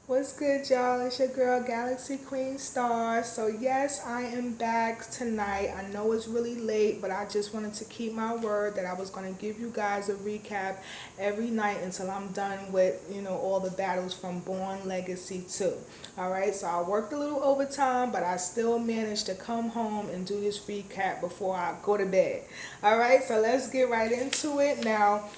What's good, y'all? It's your girl, Galaxy Queen Star. So, yes, I am back tonight. I know it's really late, but I just wanted to keep my word that I was going to give you guys a recap every night until I'm done with, all the battles from Born Legacy 2. All right, so I worked a little overtime, but I still managed to come home and do this recap before I go to bed. All right, so let's get right into it. Now,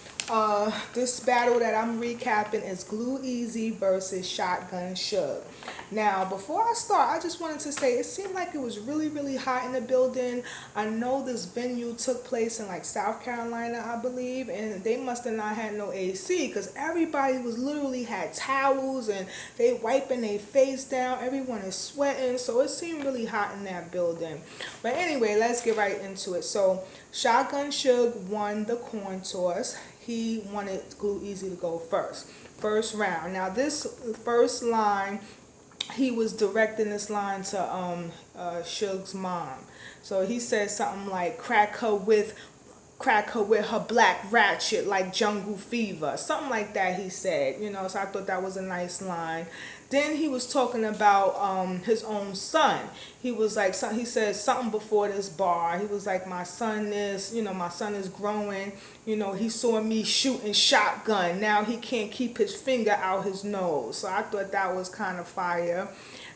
this battle that I'm recapping is GlueEazy versus Shotgun Suge. Now, before I start, I just wanted to say it seemed like it was really, really hot in the building. I know this venue took place in like South Carolina, I believe, and they must have not had no AC because everybody was literally had towels and they wiping their face down. Everyone is sweating, so it seemed really hot in that building. But anyway, let's get right into it. So, Shotgun Suge won the coin toss. He wanted GlueEazy to go first. First round. Now this first line, he was directing this line to Suge's mom. So he said something like crack her with her black ratchet like jungle fever, something like that he said, so I thought that was a nice line. Then he was talking about his own son. He was like, he said something before this bar. He was like, my son is growing. He saw me shooting shotgun. Now he can't keep his finger out his nose. So I thought that was kind of fire.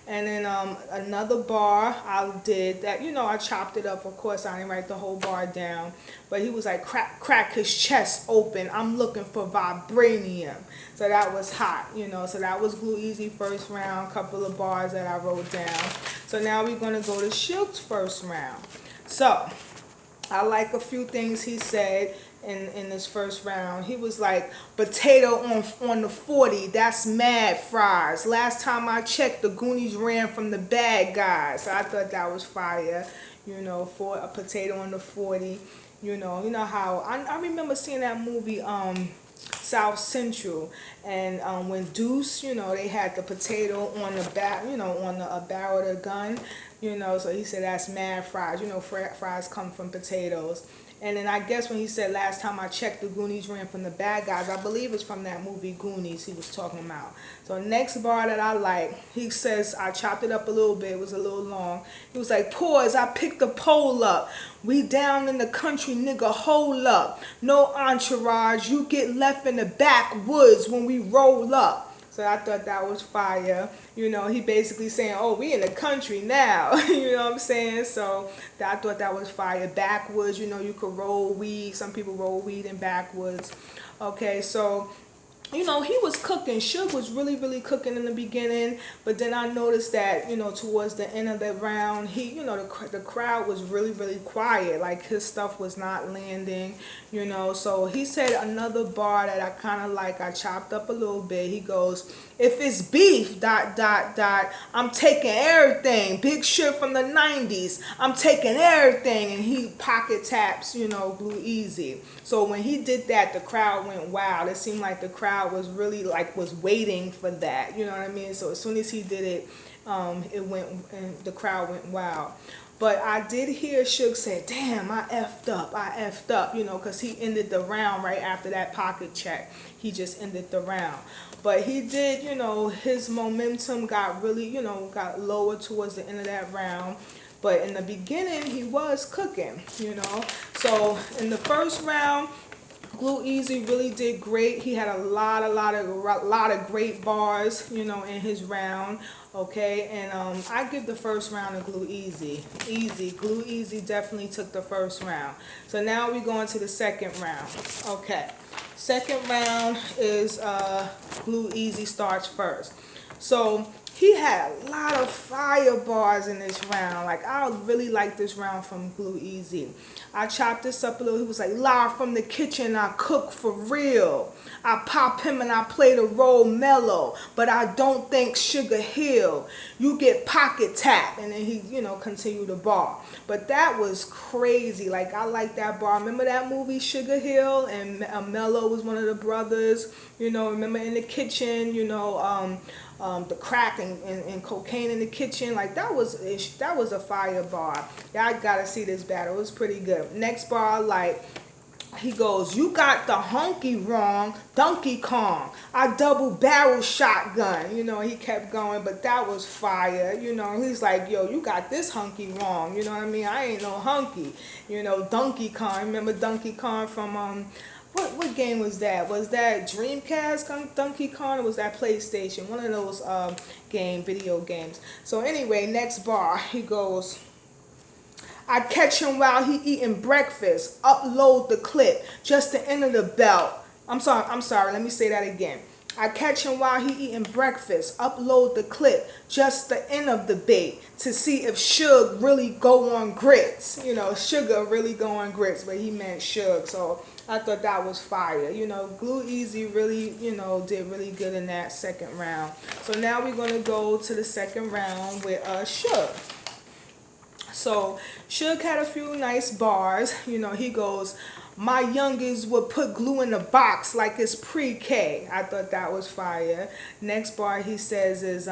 And then another bar I did that, I chopped it up. Of course, I didn't write the whole bar down. But he was like, crack his chest open. I'm looking for vibranium. So that was hot, So that was GlueEazy first round, couple of bars that I wrote down. So now we're going to go to Suge's first round. So I like a few things he said in this first round. He was like, potato on the 40, that's mad fries. Last time I checked, the Goonies ran from the bad guys. So I thought that was fire, for a potato on the 40. You know how I remember seeing that movie South Central, and when Deuce, they had the potato on the back, on the barrel of the gun, so he said that's mad fries. Fries come from potatoes. And then I guess when he said last time I checked, the Goonies ran from the bad guys, I believe it's from that movie Goonies he was talking about. So next bar that I like, he says, I chopped it up a little bit, it was a little long. He was like, pause, I picked the pole up. We down in the country, nigga, hold up. No entourage, you get left in the backwoods when we roll up. So I thought that was fire. He basically saying, oh, we in the country now. You know what I'm saying? So I thought that was fire. Backwoods, you could roll weed. Some people roll weed in backwoods. Okay, so he was cooking. Suge was really, really cooking in the beginning, but then I noticed that, towards the end of the round, the crowd was really, really quiet. Like his stuff was not landing, So he said another bar that I kind of like. I chopped up a little bit. He goes, if it's beef, dot, dot, dot, I'm taking everything. Big shit from the 90s. I'm taking everything. And he pocket taps, GlueEazy. So when he did that, the crowd went wild. It seemed like the crowd was really was waiting for that. You know what I mean? So as soon as he did it, the crowd went wild. But I did hear Suge say, damn, I effed up, because he ended the round right after that pocket check. He just ended the round. But he did, his momentum got really, got lower towards the end of that round. But in the beginning, he was cooking. So in the first round, GlueEazy really did great. He had a lot of great bars, in his round. Okay, and I give the first round to GlueEazy. Easy, GlueEazy definitely took the first round. So now we go into the second round. Okay, second round is GlueEazy starts first. So he had a lot of fire bars in this round. Like, I really like this round from GlueEazy. I chopped this up a little. He was like, live from the kitchen, I cook for real. I pop him and I play the role mellow, but I don't think Sugar Hill. You get pocket tap. And then he, continued the bar. But that was crazy. Like, I like that bar. Remember that movie, Sugar Hill? And Mello was one of the brothers. Remember in the kitchen, the crack and cocaine in the kitchen. Like, that was a fire bar. Y'all gotta see this battle. It was pretty good. Next bar, like, He goes, you got the honky wrong, Donkey Kong. I double barrel shotgun. You know, he kept going, but that was fire. You know, he's like, yo, you got this hunky wrong. You know what I mean? I ain't no hunky. You know, Donkey Kong. Remember Donkey Kong from what game was that? Was that Dreamcast Donkey Kong, or was that PlayStation? One of those video games. So anyway, next bar, he goes, I catch him while he eating breakfast. Upload the clip. Just the end of the belt. I'm sorry. Let me say that again. I catch him while he eating breakfast. Upload the clip. Just the end of the bait to see if Suge really go on grits. You know, Sugar really go on grits, but he meant Suge. So I thought that was fire. You know, GlueEazy really, you know, did really good in that second round. So now we're gonna go to the second round with Suge. So Suge had a few nice bars. You know, he goes, my youngest would put glue in a box like it's pre-K. I thought that was fire. Next bar he says is,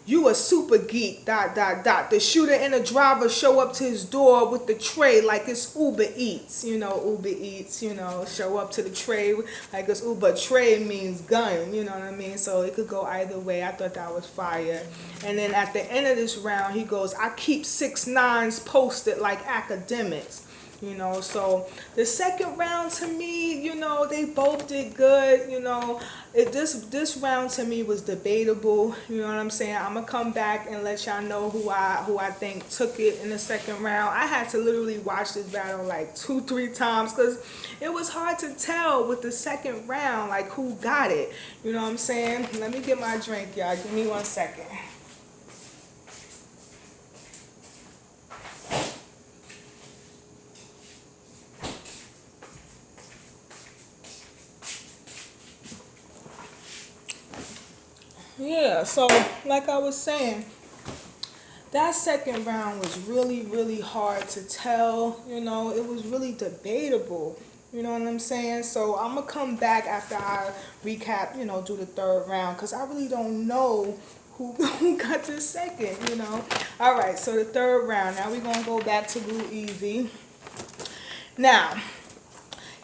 you a super geek, ... The shooter and the driver show up to his door with the tray like it's Uber Eats. You know, Uber Eats, you know, show up to the tray like it's Uber. Tray means gun, you know what I mean? So it could go either way. I thought that was fire. And then at the end of this round, he goes, I keep 6ix9ines posted like academics. You know, so the second round to me, you know, they both did good. You know, this round to me was debatable. You know what I'm saying? I'm gonna come back and let y'all know who I think took it in the second round. I had to literally watch this battle like 2-3 times because it was hard to tell with the second round like who got it. You know what I'm saying? Let me get my drink, y'all. Give me 1 second. Yeah, so like I was saying, that second round was really, really hard to tell. You know, it was really debatable. You know what I'm saying? So I'm going to come back after I recap, you know, do the third round because I really don't know who got the second, you know. All right, so the third round. Now we're going to go back to GlueEazy. Now,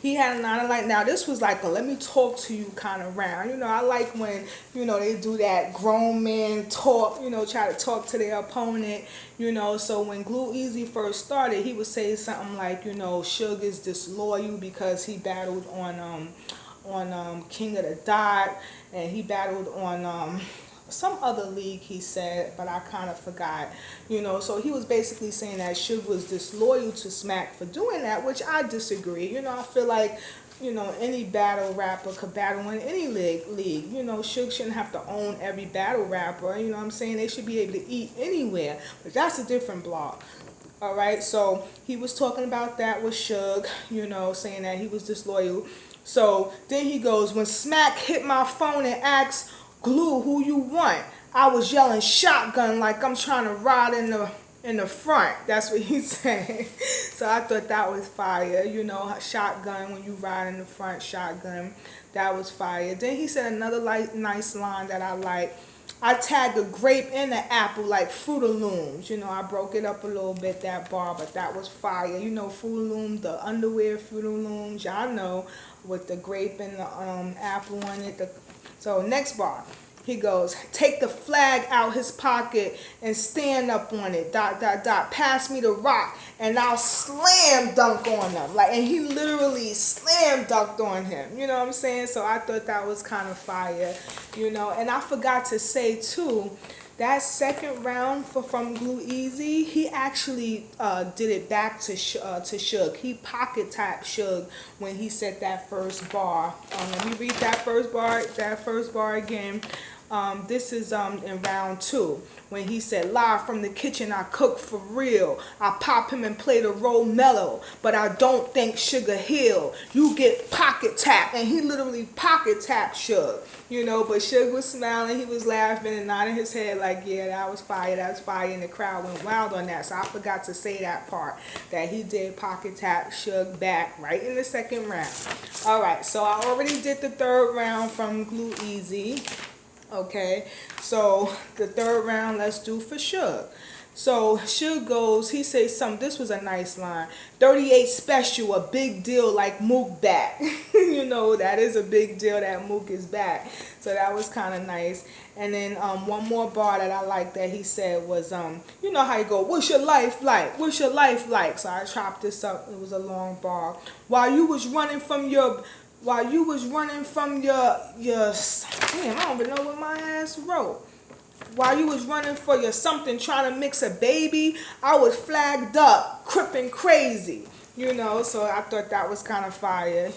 he had another like, now this was like a let me talk to you kind of round. You know, I like when, you know, they do that grown man talk, you know, try to talk to their opponent, you know. So when GlueEazy first started, he would say something like, you know, Suge is disloyal because he battled on King of the Dot, and he battled on some other league he said, but I kind of forgot, you know. So he was basically saying that Suge was disloyal to Smack for doing that, which I disagree. You know, I feel like, you know, any battle rapper could battle in any league. You know, Suge shouldn't have to own every battle rapper. You know what I'm saying? They should be able to eat anywhere, but that's a different blog. All right, so he was talking about that with Suge, you know, saying that he was disloyal. So then he goes, when Smack hit my phone and asked Glue, who you want? I was yelling shotgun like I'm trying to ride in the front. That's what he said. So I thought that was fire. You know, shotgun when you ride in the front, shotgun. That was fire. Then he said another nice line that I like. I tagged a grape and an apple like Fruit of Looms. You know, I broke it up a little bit, that bar, but that was fire. You know, Fruit of Looms, the underwear Fruit of Looms, y'all know, with the grape and the apple on it. So next bar, he goes, take the flag out his pocket and stand up on it, ... Pass me the rock and I'll slam dunk on them. Like, and he literally slam dunked on him. You know what I'm saying? So I thought that was kind of fire, you know. And I forgot to say too, that second round from GlueEazy, he actually did it back to Suge. He pocket tapped Suge when he said that first bar. Let me read that first bar again. This is in round 2 when he said, live from the kitchen, I cook for real. I pop him and play the role mellow, but I don't think Sugar heal. You get pocket tapped, and he literally pocket tapped Suge, you know. But Suge was smiling, he was laughing and nodding his head like, yeah, that was fire, and the crowd went wild on that. So I forgot to say that part, that he did pocket tap Suge back right in the second round. All right, so I already did the third round from GlueEazy. Okay, so the third round, let's do for Suge. So Suge goes, he says something. This was a nice line. 38 special, a big deal like Mook back. That is a big deal that Mook is back. So that was kind of nice. And then one more bar that I like that he said was, you know how you go, what's your life like? What's your life like? So I chopped this up. It was a long bar. While you was running from your damn, I don't even know what my ass wrote. While you was running for your something trying to mix a baby, I was flagged up, crippin' crazy. So I thought that was kind of fire.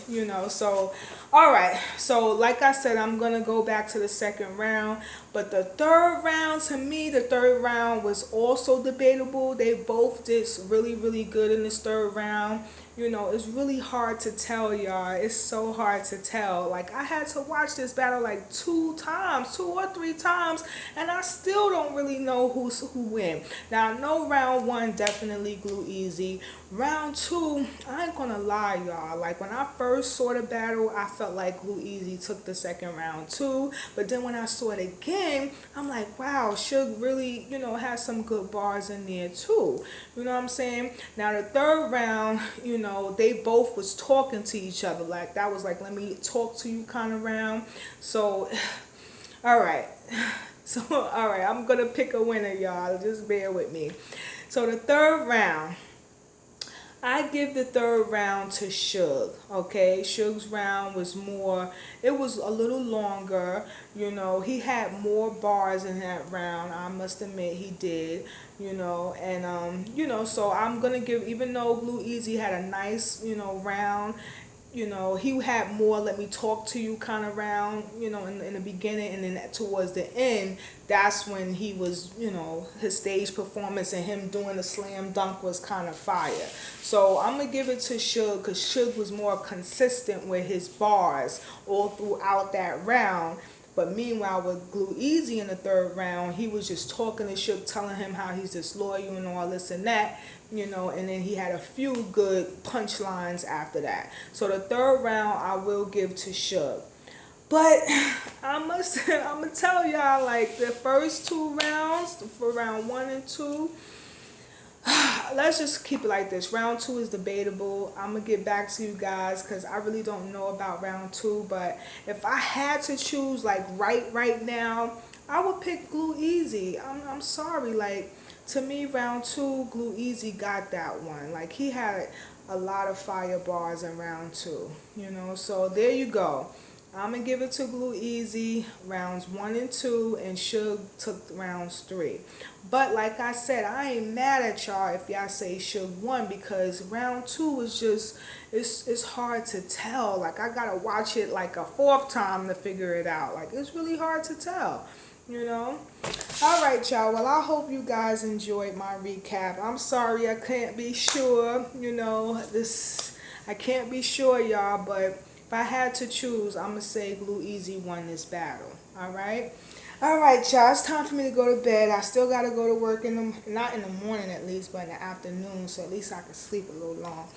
So all right, so like I said, I'm gonna go back to the second round, but the third round, to me, the third round was also debatable. They both did really, really good in this third round. It's really hard to tell, y'all. It's so hard to tell. Like, I had to watch this battle like 2 or 3 times, and I still don't really know who win. Now, I know round one definitely GlueEazy. Round two, I ain't gonna lie, y'all. Like, when I first saw the battle, I felt like GlueEazy took the second round too. But then when I saw it again, I'm like, wow, Suge really, has some good bars in there too. You know what I'm saying? Now, the third round, they both was talking to each other. Like, that was like, let me talk to you kind of round. So, all right. So, all right, I'm going to pick a winner, y'all. Just bear with me. So, the third round, I give the third round to Suge, okay? Suge's round was it was a little longer, he had more bars in that round, I must admit he did, so I'm gonna give, even though GlueEazy had a nice, round, he had more let me talk to you kind of round, in the beginning, and then towards the end, that's when he was, his stage performance and him doing the slam dunk was kind of fire. So I'm going to give it to Suge because Suge was more consistent with his bars all throughout that round. But meanwhile, with GlueEazy in the third round, he was just talking to Suge, telling him how he's disloyal and all this and that, and then he had a few good punchlines after that. So the third round, I will give to Suge. But I'm gonna tell y'all, like, the first 2 rounds, for round 1 and 2, let's just keep it like this. Round 2 is debatable. I'm gonna get back to you guys because I really don't know about round 2. But if I had to choose, like, right now, I would pick GlueEazy. I'm sorry, like, to me, round 2, GlueEazy got that one. Like, he had a lot of fire bars in round 2. So there you go. I'm going to give it to GlueEazy, rounds 1 and 2, and Suge took rounds 3. But like I said, I ain't mad at y'all if y'all say Suge won, because round 2 was just, it's hard to tell. Like, I got to watch it like a 4th time to figure it out. Like, it's really hard to tell. All right, y'all. Well, I hope you guys enjoyed my recap. I'm sorry I can't be sure, I can't be sure, y'all, but if I had to choose, I'm going to say GlueEazy won this battle. All right? All right, y'all. It's time for me to go to bed. I still got to go to work, not in the morning at least, but in the afternoon, so at least I can sleep a little long.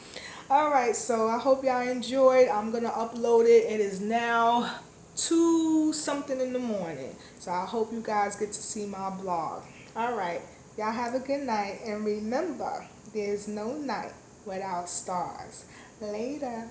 All right, so I hope y'all enjoyed. I'm going to upload it. It is now 2 something in the morning. So I hope you guys get to see my blog. All right. Y'all have a good night. And remember, there's no night without stars. Later.